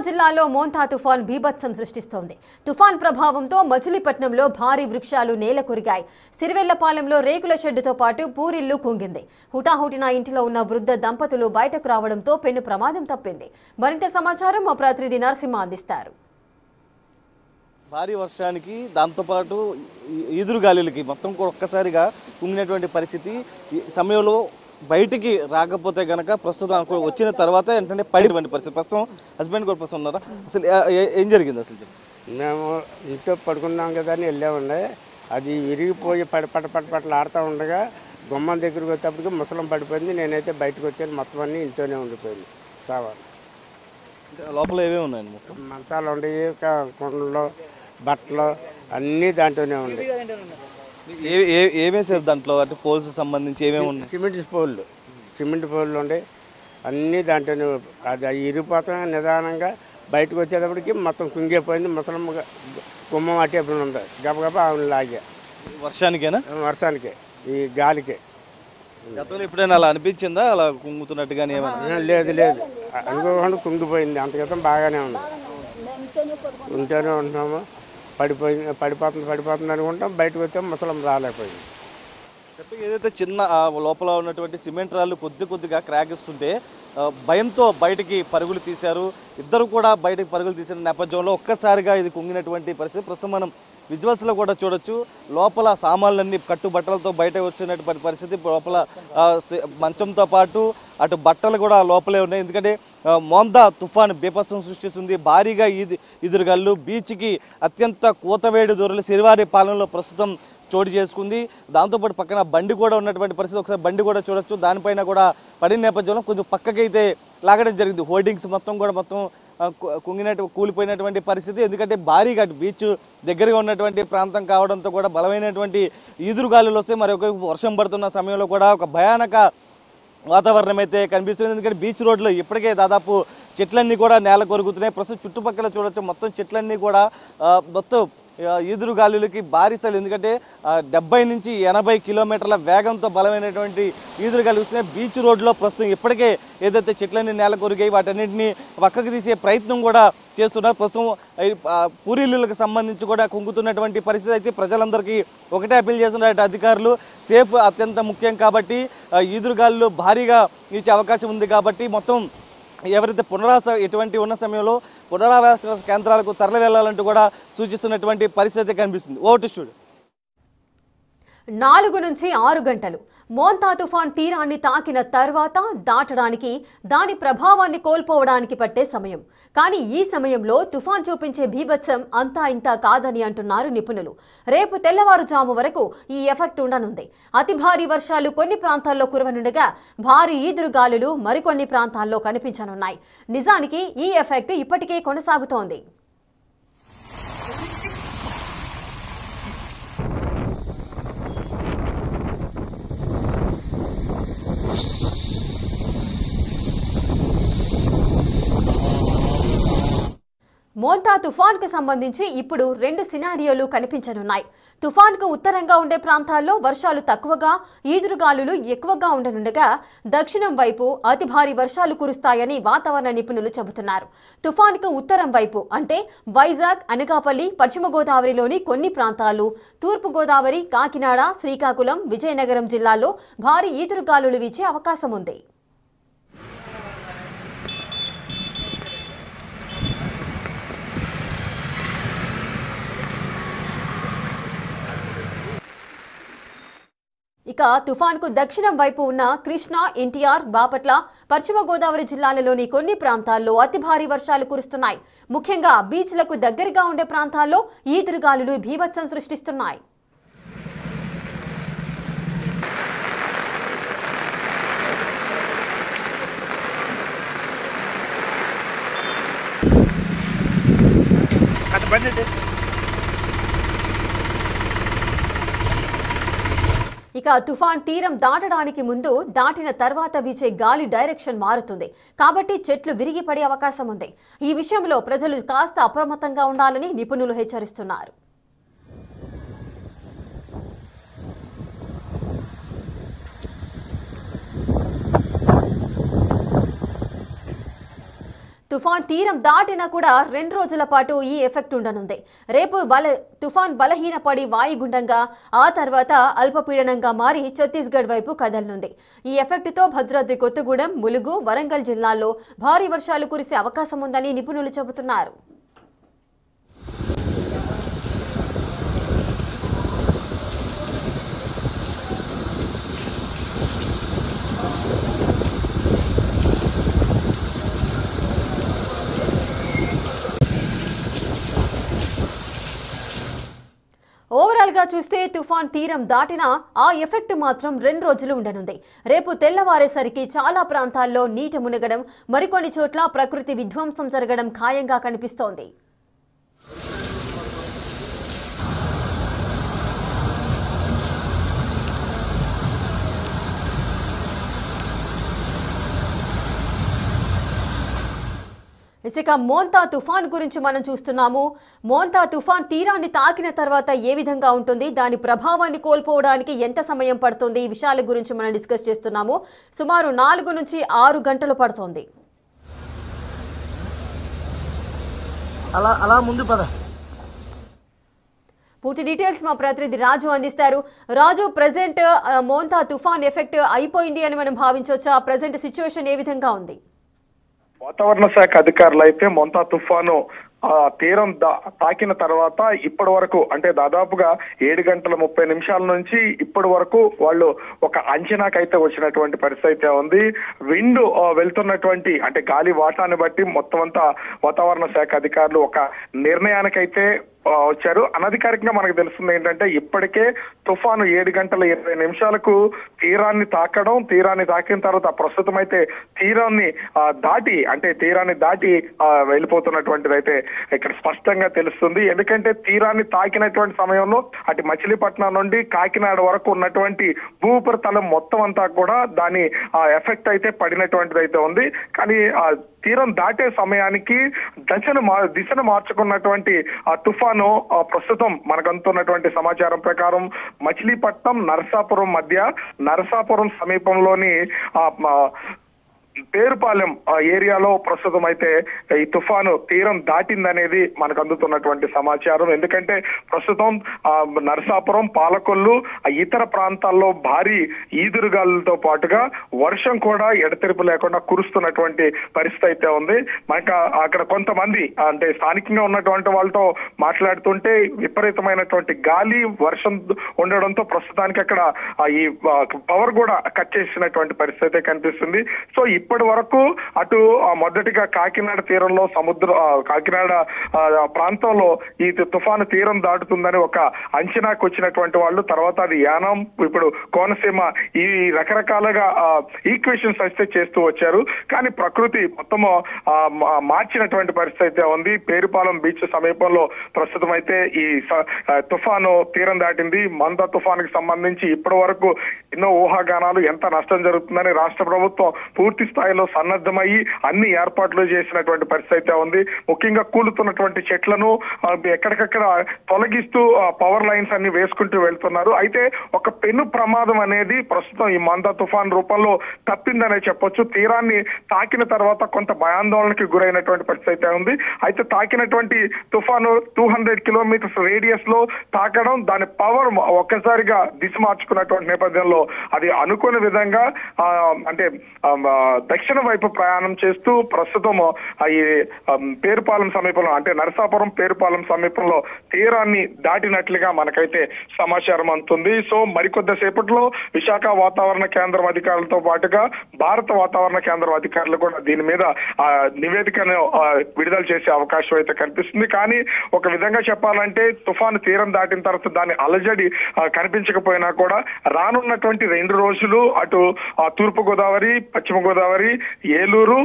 జిల్లాలో మోంతా తుఫాన్ బీభత్సం సృష్టిస్తోంది. తుఫాన్ ప్రభావంతో మచిలీపట్నంలో భారీ వృక్షాలు నేలకొరిగాయి. సిరివెల్లపాలెంలో రేకుల షెడ్డుతో పాటు పూరిల్లు కుంగింది. హుటాహుటిన ఇంటిలో ఉన్న వృద్ధ దంపతులు బయటకు రావడంతో పెను ప్రమాదం తప్పింది. మరింత సమాచారం మా ప్రతినిధి నరసింహ అందిస్తారు. భారీ వర్షానికి దాంతోపాటు ఈదురుగాలులకి మొత్తం కూడా ఒక్కసారిగా కుంగినటువంటి పరిస్థితి. ఈ సమయంలో బయటికి రాకపోతే కనుక ప్రస్తుతం వచ్చిన తర్వాత వెంటనే పడినటువంటి పరిస్థితి. ప్రస్తుతం హస్బెండ్ కూడా ప్రస్తుతం ఉన్నారా? అసలు ఏం జరిగింది? అసలు మేము ఇంట్లో పడుకున్నాం కదా అని వెళ్ళామండి. అది విరిగిపోయి పట్టలు ఆడుతూ ఉండగా గుమ్మం దగ్గరికి వచ్చేటప్పటికి ముసలం పడిపోయింది. నేనైతే బయటకు వచ్చాను. మొత్తం అన్నీ ఇంట్లోనే ఉండిపోయింది. సావాలు లోపల ఏవే ఉన్నాయండి? మొత్తం మంచాలు ఉండేవి, కుండలు, బట్టలు అన్నీ దాంట్లోనే ఉంది. ఏమేసారు దాంట్లో? అంటే పోల్స్ సంబంధించి ఏమేమి ఉన్నాయి? సిమెంట్ పోల్లు ఉండే అన్నీ దాంట్లోనే. అది ఇరిగిపోతాం నిదానంగా బయటకు వచ్చేటప్పటికి మొత్తం కుంగిపోయింది. ముసలం గుమ్మం అట్టి ఎప్పుడు ఉంది. గబగబా ఆమెను లాగా. వర్షానికేనా? వర్షానికి, ఈ గాలికి. గతంలో ఎప్పుడైనా అలా అనిపించిందా, అలా కుంగుతున్నట్టుగానే? ఏమన్నా లేదు, అనుకోకుండా కుంగిపోయింది. అంతక్రితం బాగానే ఉంది. ఉంటూనే ఉంటున్నాము. పడిపోతుంది అనుకుంటాం. బయటకు వచ్చాం, ముసలం రాలేకపోయింది. ఏదైతే చిన్న లోపల ఉన్నటువంటి సిమెంట్ రాళ్ళు కొద్దిగా క్రాక్ ఇస్తుంటే భయంతో బయటికి పరుగులు తీశారు. ఇద్దరు కూడా బయటకు పరుగులు తీసిన నేపథ్యంలో ఒక్కసారిగా ఇది కుంగినటువంటి పరిస్థితి. ప్రస్తుతం మనం విజువల్స్లో కూడా చూడొచ్చు. లోపల సామాన్లన్నీ కట్టుబట్టలతో బయట వచ్చినటువంటి పరిస్థితి. లోపల మంచంతో పాటు అటు బట్టలు కూడా లోపలే ఉన్నాయి. ఎందుకంటే మోంతా తుఫాను బీభత్సం సృష్టిస్తుంది. భారీగా ఈదురుగాలు బీచ్కి అత్యంత కూతవేడి దూరలు సిరివారిపాలెంలో ప్రస్తుతం చోటు చేసుకుంది. దాంతోపాటు పక్కన బండి కూడా ఉన్నటువంటి పరిస్థితి. ఒకసారి బండి కూడా చూడొచ్చు. దానిపైన కూడా పడిన నేపథ్యంలో కొంచెం పక్కకైతే లాగడం జరిగింది. హోర్డింగ్స్ మొత్తం కూలిపోయినటువంటి పరిస్థితి. ఎందుకంటే భారీగా బీచ్ దగ్గరగా ఉన్నటువంటి ప్రాంతం కావడంతో కూడా బలమైనటువంటి ఈదురుగాలులు వస్తే మరొక వర్షం పడుతున్న సమయంలో కూడా ఒక భయానక వాతావరణం అయితే కనిపిస్తుంది. ఎందుకంటే బీచ్ రోడ్లో ఇప్పటికే దాదాపు చెట్లన్నీ కూడా నేల కొరుగుతున్నాయి. ప్రస్తుతం చుట్టుపక్కల చూడొచ్చు. మొత్తం చెట్లన్నీ కూడా మొత్తం ఈదురుగాలులకి బారిసలు. ఎందుకంటే 70 నుంచి 80 కిలోమీటర్ల వేగంతో బలమైనటువంటి ఈదురుగాలు వస్తున్నాయి. బీచ్ రోడ్లో ప్రస్తుతం ఇప్పటికే ఏదైతే చెట్లన్నీ నేల కొరిగాయి వాటన్నింటినీ పక్కకు తీసే ప్రయత్నం కూడా చేస్తున్నారు. ప్రస్తుతం పూరిల్లులకు సంబంధించి కూడా కుంగుతున్నటువంటి పరిస్థితి. అయితే ప్రజలందరికీ ఒకటే అప్పీల్ చేస్తున్నారు. అధికారులు సేఫ్ అత్యంత ముఖ్యం కాబట్టి ఈదురుగాలు భారీగా ఇచ్చే అవకాశం ఉంది కాబట్టి మొత్తం ఎవరైతే ఇటువంటి ఉన్న సమయంలో పునరావాస కేంద్రాలకు తరలి వెళ్లాలంటూ కూడా సూచిస్తున్నటువంటి పరిస్థితి కనిపిస్తుంది. ఓటు స్టూడియో 4 నుంచి 6 గంటలు మోంతా తుఫాన్ తీరాన్ని తాకిన తర్వాత దాటడానికి, దాని ప్రభావాన్ని కోల్పోవడానికి పట్టే సమయం. కానీ ఈ సమయంలో తుఫాన్ చూపించే బీభత్సం అంతా ఇంతా కాదని అంటున్నారు నిపుణులు. రేపు తెల్లవారుజాము వరకు ఈ ఎఫెక్ట్ ఉండనుంది. అతి భారీ వర్షాలు కొన్ని ప్రాంతాల్లో కురవనుండగా భారీ ఈదురుగాలులు మరికొన్ని ప్రాంతాల్లో కనిపించనున్నాయి. నిజానికి ఈ ఎఫెక్ట్ ఇప్పటికే కొనసాగుతోంది. మోంతా తుఫాన్కు సంబంధించి ఇప్పుడు 2 సినారియోలు కనిపించనున్నాయి. తుఫాన్కు ఉత్తరంగా ఉండే ప్రాంతాల్లో వర్షాలు తక్కువగా, ఈదురుగాలులు ఎక్కువగా ఉండనుండగా దక్షిణం వైపు అతి భారీ వర్షాలు కురుస్తాయని వాతావరణ నిపుణులు చెబుతున్నారు. తుఫాన్కు ఉత్తరం వైపు అంటే వైజాగ్, అనకాపల్లి, పశ్చిమ గోదావరిలోని కొన్ని ప్రాంతాలు, తూర్పు గోదావరి, కాకినాడ, శ్రీకాకుళం, విజయనగరం జిల్లాల్లో భారీ ఈదురుగాలులు వీచే అవకాశం ఉంది. ఇక తుఫాన్కు దక్షిణం వైపు ఉన్న కృష్ణా, ఎన్టీఆర్, బాపట్ల, పశ్చిమ గోదావరి జిల్లాలలోని కొన్ని ప్రాంతాల్లో అతి భారీ వర్షాలు కురుస్తున్నాయి. ముఖ్యంగా బీచ్లకు దగ్గరగా ఉండే ప్రాంతాల్లో ఈదురుగాలులు బీభత్సం సృష్టిస్తున్నాయి. ఇక తుఫాన్ తీరం దాటడానికి ముందు, దాటిన తర్వాత వీచే గాలి డైరెక్షన్ మారుతుంది. కాబట్టి చెట్లు విరిగి పడే అవకాశం ఉంది. ఈ విషయంలో ప్రజలు కాస్త అప్రమత్తంగా ఉండాలని నిపుణులు హెచ్చరిస్తున్నారు. తుఫాన్ తీరం దాటినా కూడా 2 రోజుల పాటు ఈ ఎఫెక్ట్ ఉండనుంది. రేపు తుఫాన్ బలహీనపడి వాయుగుండంగా ఆ తర్వాత అల్పపీడనంగా మారి ఛత్తీస్గఢ్ వైపు కదలనుంది. ఈ ఎఫెక్ట్తో భద్రాద్రి కొత్తగూడెం, ములుగు, వరంగల్ జిల్లాల్లో భారీ వర్షాలు కురిసే అవకాశం ఉందని నిపుణులు చెబుతున్నారు. ఓవరాల్ గా చూస్తే తుఫాన్ తీరం దాటినా ఆ ఎఫెక్ట్ మాత్రం 2 రోజులు ఉండనుంది. రేపు తెల్లవారేసరికి చాలా ప్రాంతాల్లో నీట మునగడం, మరికొన్ని చోట్ల ప్రకృతి విధ్వంసం జరగడం ఖాయంగా కనిపిస్తోంది. ఇక మోంతా తుఫాన్ గురించి మనం చూస్తున్నాము. మోంతా తుఫాన్ తీరాన్ని తాకిన తర్వాత ఏ విధంగా ఉంటుంది, దాని ప్రభావాన్ని కోల్పోవడానికి ఎంత సమయం పడుతుంది, ఈ విషయాల గురించి మనం డిస్కస్ చేస్తున్నాము. సుమారు 4 నుంచి 6 గంటలు పడుతుంది. పూర్తి డీటెయిల్స్ మా ప్రతినిధి రాజు అందిస్తారు. రాజు, ప్రెజెంట్ మోంతా తుఫాన్ ఎఫెక్ట్ అయిపోయింది అని మనం భావించవచ్చా? ప్రెజెంట్ సిచ్యువేషన్ ఏ విధంగా ఉంది? వాతావరణ శాఖ అధికారులు అయితే మోంతా తుఫాను తీరం తాకిన తర్వాత ఇప్పటి వరకు అంటే దాదాపుగా 7:30 నుంచి ఇప్పటి వరకు వాళ్ళు ఒక అంచనాకైతే వచ్చినటువంటి పరిస్థితి అయితే ఉంది. విండ్ వెళ్తున్నటువంటి అంటే గాలి వాటాన్ని బట్టి మొత్తం అంతా వాతావరణ శాఖ అధికారులు ఒక నిర్ణయానికైతే వచ్చారు. అనధికారికంగా మనకు తెలుస్తుంది ఏంటంటే ఇప్పటికే తుఫాను 7:20 తీరాన్ని తాకిన తర్వాత ప్రస్తుతం అయితే తీరాన్ని దాటి వెళ్ళిపోతున్నటువంటిది అయితే ఇక్కడ స్పష్టంగా తెలుస్తుంది. ఎందుకంటే తీరాన్ని తాకినటువంటి సమయంలో అటు మచిలీపట్నం నుండి కాకినాడ వరకు ఉన్నటువంటి భూపరితలం మొత్తం అంతా కూడా దాని ఎఫెక్ట్ అయితే పడినటువంటిది అయితే ఉంది. కానీ తీరం దాటే సమయానికి దిశను మార్చుకున్నటువంటి ఆ తుఫాను ప్రస్తుతం మనకు అందుతున్నటువంటి సమాచారం ప్రకారం మచిలీపట్నం నరసాపురం మధ్య నరసాపురం సమీపంలోని పేరుపాలెం ఏరియాలో ప్రస్తుతం అయితే ఈ తుఫాను తీరం దాటిందనేది మనకు అందుతున్నటువంటి సమాచారం. ఎందుకంటే ప్రస్తుతం నరసాపురం, పాలకొల్లు ఇతర ప్రాంతాల్లో భారీ ఈదురుగాలులతో పాటుగా వర్షం కూడా ఎడతెరిపి లేకుండా కురుస్తున్నటువంటి పరిస్థితి అయితే ఉంది. మనకు అక్కడ కొంతమంది అంటే స్థానికంగా ఉన్నటువంటి వాళ్ళతో మాట్లాడుతుంటే విపరీతమైనటువంటి గాలి వర్షం ఉండడంతో ప్రస్తుతానికి అక్కడ ఈ పవర్ కూడా కట్ చేసినటువంటి పరిస్థితి కనిపిస్తుంది. సో ఇప్పటి వరకు అటు మొదటిగా కాకినాడ తీరంలో కాకినాడ ప్రాంతంలో ఈ తుఫాను తీరం దాటుతుందని ఒక అంచనాకు వచ్చినటువంటి వాళ్ళు, తర్వాత అది యానం, ఇప్పుడు కోనసీమ, ఈ రకరకాలుగా ఈక్వేషన్స్ అయితే చేస్తూ వచ్చారు. కానీ ప్రకృతి మొత్తం మార్చినటువంటి పరిస్థితి అయితే ఉంది. పేరుపాలెం బీచ్ సమీపంలో ప్రస్తుతం అయితే ఈ తుఫాను తీరం దాటింది. మోంతా తుఫానుకి సంబంధించి ఇప్పటి వరకు ఎన్నో ఊహాగానాలు, ఎంత నష్టం జరుగుతుందని రాష్ట్ర ప్రభుత్వం పూర్తి స్థాయిలో సన్నద్ధమయ్యి అన్ని ఏర్పాట్లు చేసినటువంటి పరిస్థితి అయితే ఉంది. ముఖ్యంగా కూలుతున్నటువంటి చెట్లను ఎక్కడికక్కడ తొలగిస్తూ పవర్ లైన్స్ అన్ని వేసుకుంటూ వెళ్తున్నారు. అయితే ఒక పెను ప్రమాదం అనేది ప్రస్తుతం ఈ మోంతా తుఫాన్ రూపంలో తప్పిందనే చెప్పొచ్చు. తీరాన్ని తాకిన తర్వాత కొంత భయాందోళనకి గురైనటువంటి పరిస్థితి అయితే ఉంది. అయితే తాకినటువంటి తుఫాను 200 కిలోమీటర్స్ రేడియస్ లో తాకడం, దాని పవర్ ఒక్కసారిగా దిశ మార్చుకున్నటువంటి నేపథ్యంలో అది అనుకోని విధంగా అంటే దక్షిణ వైపు ప్రయాణం చేస్తూ ప్రస్తుతం ఈ పేరుపాలెం సమీపంలో అంటే నరసాపురం పేరుపాలెం సమీపంలో తీరాన్ని దాటినట్లుగా మనకైతే సమాచారం అందుతుంది. సో మరికొద్దిసేపట్లో విశాఖ వాతావరణ కేంద్రం అధికారులతో పాటుగా భారత వాతావరణ కేంద్రం అధికారులు కూడా దీని మీద నివేదికను విడుదల చేసే అవకాశం అయితే కనిపిస్తుంది. కానీ ఒక విధంగా చెప్పాలంటే తుఫాను తీరం దాటిన తర్వాత దాని అలజడి కనిపించకపోయినా కూడా రానున్నటువంటి 2 రోజులు అటు తూర్పు గోదావరి, పశ్చిమ గోదావరి, ఏలూరు,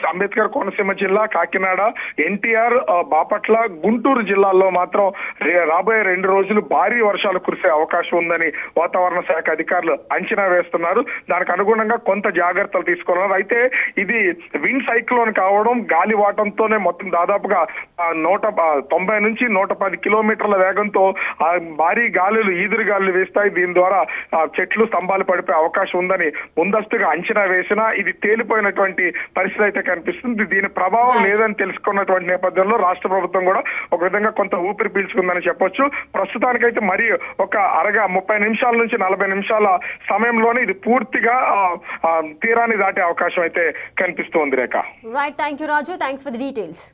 అంబేద్కర్ కోనసీమ జిల్లా, కాకినాడ, ఎన్టీఆర్, బాపట్ల, గుంటూరు జిల్లాల్లో మాత్రం రాబోయే 2 రోజులు భారీ వర్షాలు కురిసే అవకాశం ఉందని వాతావరణ శాఖ అధికారులు అంచనా వేస్తున్నారు. దానికి అనుగుణంగా కొంత జాగ్రత్తలు తీసుకోవాలి. అయితే ఇది విండ్ సైక్లోన్ కావడం, గాలి వాటంతోనే మొత్తం దాదాపుగా 190 నుంచి 110 కిలోమీటర్ల వేగంతో భారీ గాలులు, ఈదురు గాలులు వేస్తాయి. దీని ద్వారా చెట్లు, స్తంభాలు పడిపోయే అవకాశం ఉందని ముందస్తుగా అంచనా వేసినా ఇది తేలిపోయినటువంటి పరిస్థితి అయితే కనిపిస్తుంది. దీని ప్రభావం లేదని తెలుసుకున్నటువంటి నేపథ్యంలో రాష్ట్ర ప్రభుత్వం కూడా ఒక విధంగా కొంత ఊపిరి పీల్చుకుందని చెప్పొచ్చు. ప్రస్తుతానికైతే మరి ఒక 30 నిమిషాల నుంచి 40 నిమిషాల సమయంలోనే ఇది పూర్తిగా తీరాన్ని దాటే అవకాశం అయితే కనిపిస్తోంది Rekha. Right, thank you Raju, thanks for the details.